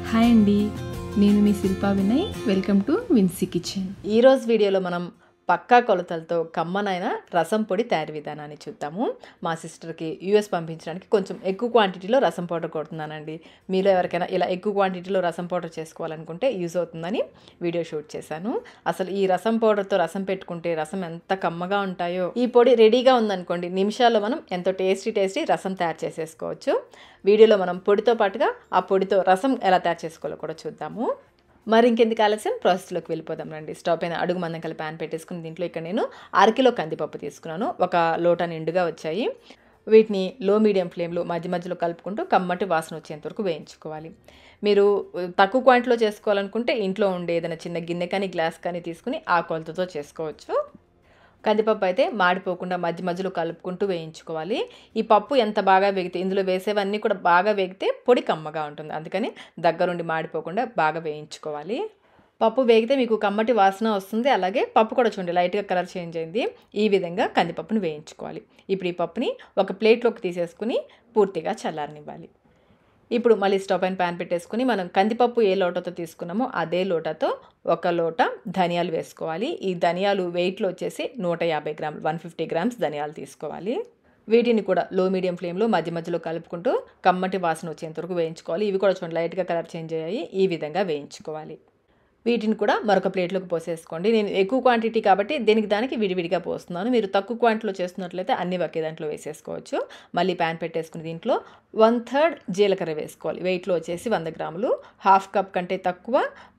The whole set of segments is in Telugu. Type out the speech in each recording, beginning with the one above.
హాయ్ అండి, నేను మీ Shilpa Vinay. Welcome to Vincy kitchen. ఈరోజు వీడియోలో మనం పక్కా కొలతలతో కమ్మనైన రసం పొడి తయారీ విధానాన్ని చూద్దాము. మా సిస్టర్కి యూఎస్ పంపించడానికి కొంచెం ఎక్కువ క్వాంటిటీలో రసం పౌడర్ కొడుతున్నానండి. మీలో ఎవరికైనా ఇలా ఎక్కువ క్వాంటిటీలో రసం పౌడర్ చేసుకోవాలనుకుంటే యూజ్ అవుతుందని వీడియో షూట్ చేశాను. అసలు ఈ రసం పౌడర్తో రసం పెట్టుకుంటే రసం ఎంత కమ్మగా ఉంటాయో. ఈ పొడి రెడీగా ఉందనుకోండి, నిమిషాల్లో మనం ఎంతో టేస్టీ రసం తయారు చేసేసుకోవచ్చు. వీడియోలో మనం పొడితో పాటుగా ఆ పొడితో రసం ఎలా తయారు చేసుకోవాలో కూడా చూద్దాము. మరి ఇంకెందుకు ఆలస్యం, ప్రాసెస్లోకి వెళ్ళిపోదాం రండి. స్టవ్ పైన అడుగు మందం కలిపి ప్యాన్ పెట్టేసుకుని దీంట్లో ఇక్కడ నేను 1/2 కిలో కందిపప్పు తీసుకున్నాను. ఒక లోటా నిండుగా వచ్చాయి. వీటిని లో మీడియం ఫ్లేమ్లో మధ్యలో కలుపుకుంటూ కమ్మటి వాసన వచ్చేంత వరకు వేయించుకోవాలి. మీరు తక్కువ క్వాంటిటీలో చేసుకోవాలనుకుంటే ఇంట్లో ఉండే ఏదైనా చిన్న గిన్నె కానీ గ్లాస్ కానీ తీసుకుని ఆ కొలతతో చేసుకోవచ్చు. కందిపప్పు అయితే మాడిపోకుండా మధ్యలో కలుపుకుంటూ వేయించుకోవాలి. ఈ పప్పు ఎంత బాగా వేగితే, ఇందులో వేసేవన్నీ కూడా బాగా వేగితే పొడి కమ్మగా ఉంటుంది. అందుకని దగ్గరుండి మాడిపోకుండా బాగా వేయించుకోవాలి. పప్పు వేగితే మీకు కమ్మటి వాసన వస్తుంది. అలాగే పప్పు కూడా చూడండి లైట్గా కలర్ చేంజ్ అయింది. ఈ విధంగా కందిపప్పుని వేయించుకోవాలి. ఇప్పుడు ఈ పప్పుని ఒక ప్లేట్లోకి తీసేసుకుని పూర్తిగా చల్లారనివ్వాలి. ఇప్పుడు మళ్ళీ స్టవ్ పైన ప్యాన్ పెట్టేసుకుని మనం కందిపప్పు ఏ లోటతో తీసుకున్నామో అదే లోటతో 1 లోట ధనియాలు వేసుకోవాలి. ఈ ధనియాలు వెయిట్లో వచ్చేసి 150 గ్రాములు, 150 గ్రామ్స్ ధనియాలు తీసుకోవాలి. వీటిని కూడా లో మీడియం ఫ్లేమ్లో మధ్యలో కలుపుకుంటూ కమ్మటి వాసన వచ్చేంత వరకు వేయించుకోవాలి. ఇవి కూడా చూడండి లైట్గా కలర్ చేంజ్ అయ్యాయి. ఈ విధంగా వేయించుకోవాలి. వీటిని కూడా మరొక ప్లేట్లోకి పోసేసుకోండి. నేను ఎక్కువ క్వాంటిటీ కాబట్టి దానికి విడివిడిగా పోస్తున్నాను. మీరు తక్కువ క్వాంటిటీలో చేస్తున్నట్లయితే అన్ని ఒకే దాంట్లో వేసేసుకోవచ్చు. మళ్ళీ ప్యాన్ పెట్టేసుకుని దీంట్లో 1/3 జీలకర్ర వేసుకోవాలి. వెయిట్లో వచ్చేసి 100 గ్రాములు. 1/2 కప్ కంటే తక్కువ,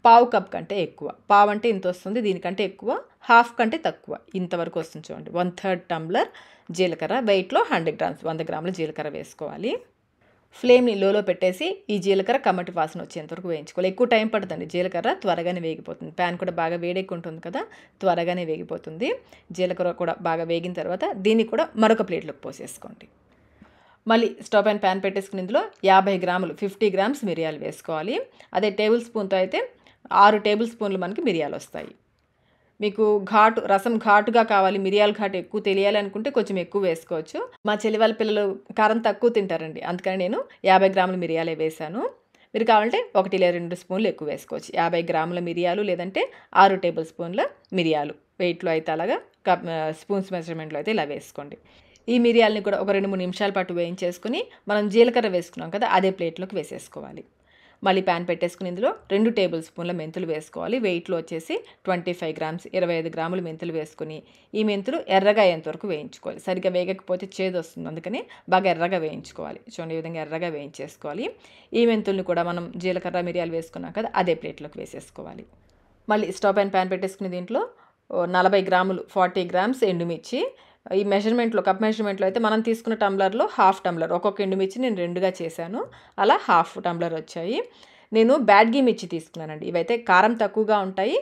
1/4 కప్ కంటే ఎక్కువ. పావు అంటే ఇంత వస్తుంది, దీనికంటే ఎక్కువ. 1/2 కంటే తక్కువ, ఇంతవరకు వస్తుంది చూడండి. 1/3 టంబ్లర్ జీలకర్ర, వెయిట్లో 100 గ్రామ్స్, 100 గ్రాముల జీలకర్ర వేసుకోవాలి. ఫ్లేమ్ని లోలో పెట్టేసి ఈ జీలకర్ర కమ్మటి వాసన వచ్చేంతవరకు వేయించుకోవాలి. ఎక్కువ టైం పడుతుంది, జీలకర్ర త్వరగానే వేగిపోతుంది. ప్యాన్ కూడా బాగా వేడెక్కుంటుంది కదా, త్వరగానే వేగిపోతుంది. జీలకర్ర కూడా బాగా వేగిన తర్వాత దీన్ని కూడా మరొక ప్లేట్లోకి పోసేసుకోండి. మళ్ళీ స్టవ్ పైన ప్యాన్ పెట్టేసుకుని ఇందులో 50 గ్రాములు, 50 గ్రామ్స్ మిరియాలు వేసుకోవాలి. అదే టేబుల్ స్పూన్తో అయితే 6 టేబుల్ స్పూన్లు మనకి మిరియాలు వస్తాయి. మీకు రసం ఘాటుగా కావాలి, మిరియాల ఘాటు ఎక్కువ తెలియాలి అనుకుంటే కొంచెం ఎక్కువ వేసుకోవచ్చు. మా చెల్లి వాళ్ళ పిల్లలు కారం తక్కువ తింటారండి, అందుకని నేను 50 గ్రాముల మిరియాలే వేశాను. మీరు కావాలంటే 1 లేదా 2 స్పూన్లు ఎక్కువ వేసుకోవచ్చు. 50 గ్రాముల మిరియాలు లేదంటే 6 టేబుల్ స్పూన్ల మిరియాలు. వెయిట్లో అయితే అలాగా, స్పూన్స్ మెజర్మెంట్లో అయితే ఇలా వేసుకోండి. ఈ మిరియాలని కూడా ఒక 2-3 నిమిషాల పాటు వేయించేసుకుని మనం జీలకర్ర వేసుకున్నాం కదా, అదే ప్లేట్లోకి వేసేసుకోవాలి. మళ్ళీ ప్యాన్ పెట్టేసుకుని ఇందులో 2 టేబుల్ స్పూన్ల మెంతులు వేసుకోవాలి. వెయిట్లో వచ్చేసి 25 గ్రామ్స్, 25 గ్రాములు మెంతులు వేసుకుని ఈ మెంతులు ఎర్రగా అయ్యేంతవరకు వేయించుకోవాలి. సరిగ్గా వేగకపోతే చేదు వస్తుంది, అందుకని బాగా ఎర్రగా వేయించుకోవాలి. చూడండి ఈ విధంగా ఎర్రగా వేయించేసుకోవాలి. ఈ మెంతుల్ని కూడా మనం జీలకర్ర మిరియాలు వేసుకున్నాం కదా, అదే ప్లేట్లోకి వేసేసుకోవాలి. మళ్ళీ స్టవ్ పైన ప్యాన్ పెట్టేసుకుని దీంట్లో 40 గ్రాములు, 40 గ్రామ్స్ ఎండుమిర్చి. ఈ మెజర్మెంట్లో, కప్ మెజర్మెంట్లో అయితే మనం తీసుకున్న టంబ్లర్లో 1/2 టంబ్లర్, ఒక్కొక్క ఎండుమిర్చి నేను 2గా చేశాను. అలా 1/2 టంబ్లర్ వచ్చాయి. నేను బ్యాడ్గి మిర్చి తీసుకున్నానండి. ఇవైతే కారం తక్కువగా ఉంటాయి,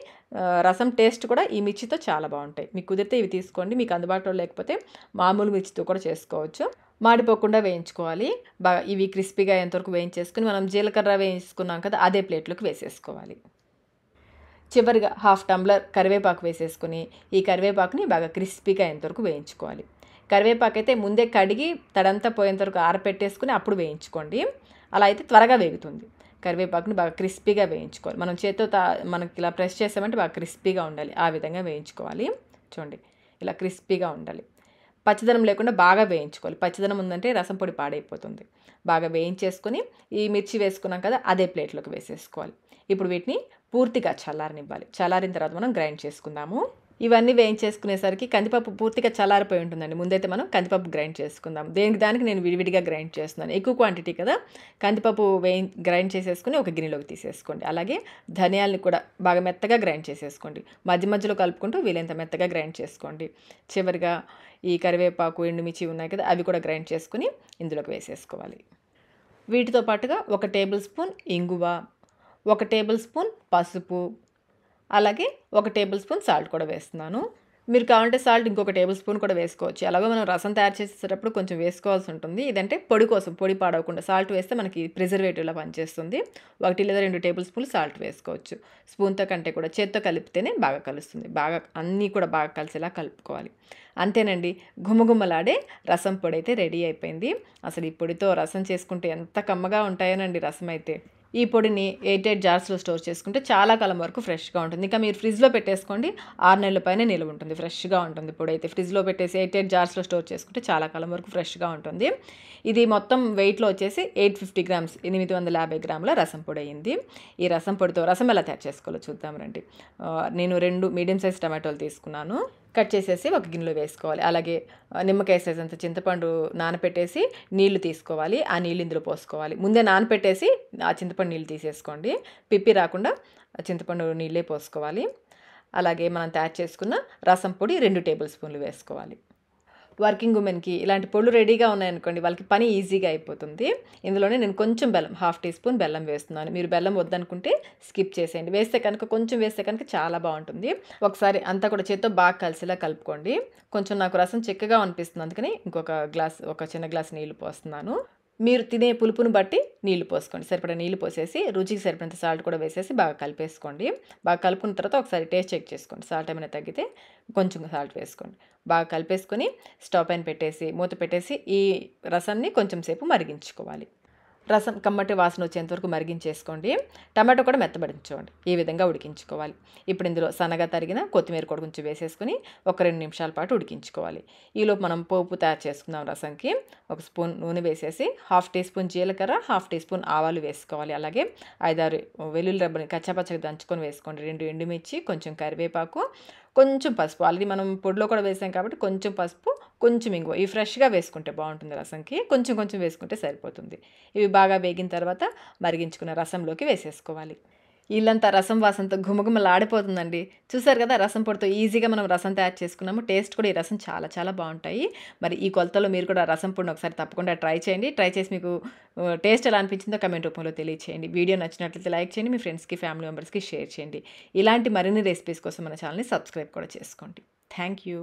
రసం టేస్ట్ కూడా ఈ మిర్చితో చాలా బాగుంటాయి. మీకు కుదిరితే ఇవి తీసుకోండి, మీకు అందుబాటులో లేకపోతే మామూలు మిర్చితో కూడా చేసుకోవచ్చు. మాడిపోకుండా వేయించుకోవాలి. బాగా ఇవి క్రిస్పీగా ఎంతవరకు వేయించేసుకుని మనం జీలకర్ర వేయించుకున్నాం కదా, అదే ప్లేట్లోకి వేసేసుకోవాలి. చివరిగా 1/2 టంబ్లర్ కరివేపాకు వేసేసుకుని ఈ కరివేపాకుని బాగా క్రిస్పీగా ఎంతవరకు వేయించుకోవాలి. కరివేపాకు అయితే ముందే కడిగి తడంతా పోయేంతవరకు ఆరపెట్టేసుకుని అప్పుడు వేయించుకోండి. అలా అయితే త్వరగా వేగుతుంది. కరివేపాకుని బాగా క్రిస్పీగా వేయించుకోవాలి. మనం చేతితో మనకి ఇలా ప్రెస్ చేసామంటే బాగా క్రిస్పీగా ఉండాలి, ఆ విధంగా వేయించుకోవాలి. చూడండి ఇలా క్రిస్పీగా ఉండాలి. పచ్చిదనం లేకుండా బాగా వేయించుకోవాలి. పచ్చిదనం ఉందంటే రసం పొడి పాడైపోతుంది. బాగా వేయించేసుకుని ఈ మిర్చి వేసుకున్నాం కదా, అదే ప్లేట్లోకి వేసేసుకోవాలి. ఇప్పుడు వీటిని పూర్తిగా చల్లారనివ్వాలి. చల్లారిన తర్వాత మనం గ్రైండ్ చేసుకుందాము. ఇవన్నీ వేయించేసుకునేసరికి కందిపప్పు పూర్తిగా చల్లారిపోయి ఉంటుందండి. ముందైతే మనం కందిపప్పు గ్రైండ్ చేసుకుందాం. దానికి నేను విడివిడిగా గ్రైండ్ చేస్తున్నాను, ఎక్కువ క్వాంటిటీ కదా. కందిపప్పు గ్రైండ్ చేసేసుకుని ఒక గిన్నెలోకి తీసేసుకోండి. అలాగే ధనియాలని కూడా బాగా మెత్తగా గ్రైండ్ చేసేసుకోండి. మధ్యలో కలుపుకుంటూ వీలైనంత మెత్తగా గ్రైండ్ చేసుకోండి. చివరిగా ఈ కరివేపాకు, ఎండుమిర్చి ఉన్నాయి కదా, అవి కూడా గ్రైండ్ చేసుకుని ఇందులోకి వేసేసుకోవాలి. వీటితో పాటుగా 1 టేబుల్ స్పూన్ ఇంగువ, 1 టేబుల్ స్పూన్ పసుపు, అలాగే 1 టేబుల్ స్పూన్ సాల్ట్ కూడా వేస్తున్నాను. మీరు కావాలంటే సాల్ట్ ఇంకొక టేబుల్ స్పూన్ కూడా వేసుకోవచ్చు. అలాగే మనం రసం తయారు చేసేటప్పుడు కొంచెం వేసుకోవాల్సి ఉంటుంది. ఇదంటే పొడి కోసం, పొడి పాడవకుండా సాల్ట్ వేస్తే మనకి ప్రిజర్వేటివ్లా పనిచేస్తుంది. 1 లేదా 2 టేబుల్ స్పూన్లు సాల్ట్ వేసుకోవచ్చు. స్పూన్తో కంటే కూడా చేత్తో కలిపితేనే బాగా కలుస్తుంది. బాగా అన్నీ కూడా బాగా కలిసేలా కలుపుకోవాలి. అంతేనండి, గుమగుమలాడే రసం పొడి అయితే రెడీ అయిపోయింది. అసలు ఈ పొడితో రసం చేసుకుంటే ఎంత కమ్మగా ఉంటాయోనండి రసం అయితే. ఈ పొడిని 8 జార్స్లో స్టోర్ చేసుకుంటే చాలా కాలం వరకు ఫ్రెష్గా ఉంటుంది. ఇంకా మీరు ఫ్రిడ్జ్లో పెట్టేసుకోండి, 6 నెలల పైన నిల్వ ఉంటుంది, ఫ్రెష్గా ఉంటుంది. పొడి అయితే ఫ్రిడ్జ్లో పెట్టేసి 8 జార్స్లో స్టోర్ చేసుకుంటే చాలా కాలం వరకు ఫ్రెష్గా ఉంటుంది. ఇది మొత్తం వెయిట్లో వచ్చేసి 850 గ్రామ్స్, 850 గ్రాముల రసం పొడి అయింది. ఈ రసం పొడితో రసం ఎలా తయారు చేసుకోవాలో చూద్దాం రండి. నేను 2 మీడియం సైజ్ టమాటోలు తీసుకున్నాను, కట్ చేసేసి ఒక గిన్నెలో వేసుకోవాలి. అలాగే నిమ్మకాయ సైజ్ అంత చింతపండు నానపెట్టేసి నీళ్లు తీసుకోవాలి. ఆ నీళ్ళు ఇందులో పోసుకోవాలి. ముందే నానపెట్టేసి ఆ చింతపండు నీళ్ళు తీసేసుకోండి, పిప్పి రాకుండా చింతపండు నీళ్ళే పోసుకోవాలి. అలాగే మనం తయారు చేసుకున్న రసం పొడి 2 టేబుల్ స్పూన్లు వేసుకోవాలి. వర్కింగ్ ఉమెన్కి ఇలాంటి పొడులు రెడీగా ఉన్నాయనుకోండి, వాళ్ళకి పని ఈజీగా అయిపోతుంది. ఇందులోనే నేను కొంచెం బెల్లం, 1/2 టీ స్పూన్ బెల్లం వేస్తున్నాను. మీరు బెల్లం వద్దనుకుంటే స్కిప్ చేసేయండి. వేస్తే కనుక కొంచెం వేస్తే కనుక చాలా బాగుంటుంది. ఒకసారి అంతా కూడా చేత్తో బాగా కలిసేలా కలుపుకోండి. కొంచెం నాకు రసం చిక్కగా అనిపిస్తుంది, అందుకని ఒక చిన్న గ్లాస్ నీళ్లు పోస్తున్నాను. మీరు తినే పులుపును బట్టి నీళ్లు పోసుకోండి. సరిపడా నీళ్లు పోసేసి రుచికి సరిపడంత సాల్ట్ కూడా వేసేసి బాగా కలిపేసుకోండి. బాగా కలుపుకున్న తర్వాత ఒకసారి టేస్ట్ చెక్ చేసుకోండి. సాల్ట్ ఏమైనా తగ్గితే కొంచెం సాల్ట్ వేసుకోండి. బాగా కలిపేసుకొని స్టవ్ పైన పెట్టేసి మూత పెట్టేసి ఈ రసాన్ని కొంచెం సేపు మరిగించుకోవాలి. రసం కమ్మటి వాసన వచ్చేంతవరకు మరిగించేసుకోండి. టమాటో కూడా మెత్తబడించుకోండి. ఈ విధంగా ఉడికించుకోవాలి. ఇప్పుడు ఇందులో సన్నగా తరిగిన కొత్తిమీర కూడా కొంచెం వేసేసుకుని ఒక 2 నిమిషాల పాటు ఉడికించుకోవాలి. ఈలోపు మనం పోపు తయారు చేసుకుందాం. రసంకి 1 స్పూన్ నూనె వేసేసి 1/2 టీ స్పూన్ జీలకర్ర, 1/2 టీ స్పూన్ ఆవాలు వేసుకోవాలి. అలాగే 5-6 వెల్లుల్లి రెబ్బని కచ్చాపచ్చగా దంచుకొని వేసుకోండి. 2 ఎండుమిర్చి, కొంచెం కరివేపాకు, కొంచెం పసుపు. ఆల్రెడీ మనం పొడిలో కూడా వేసాం కాబట్టి కొంచెం పసుపు, కొంచెం ఇంగువ. ఇవి ఫ్రెష్గా వేసుకుంటే బాగుంటుంది రసంకి. కొంచెం కొంచెం వేసుకుంటే సరిపోతుంది. ఇవి బాగా వేగిన తర్వాత మరిగించుకున్న రసంలోకి వేసేసుకోవాలి. ఇల్లంతా రసం వాసనతో ఘుమఘుమలాడిపోతుందండి. చూసారు కదా, రసం పొడితో ఈజీగా మనం రసం తయారు చేసుకున్నాము. టేస్ట్ కూడా ఈ రసం చాలా చాలా బాగుంటాయి. మరి ఈ కొలతలో మీరు కూడా రసం పొడిని ఒకసారి తప్పకుండా ట్రై చేయండి. ట్రై చేసి మీకు టేస్ట్ ఎలా అనిపించిందో కమెంట్ రూపంలో తెలియచేయండి. వీడియో నచ్చినట్లయితే లైక్ చేయండి, మీ ఫ్రెండ్స్కి, ఫ్యామిలీ మెంబర్స్కి షేర్ చేయండి. ఇలాంటి మరిన్ని రెసిపీస్ కోసం మన ఛానల్ని సబ్స్క్రైబ్ కూడా చేసుకోండి. Thank you.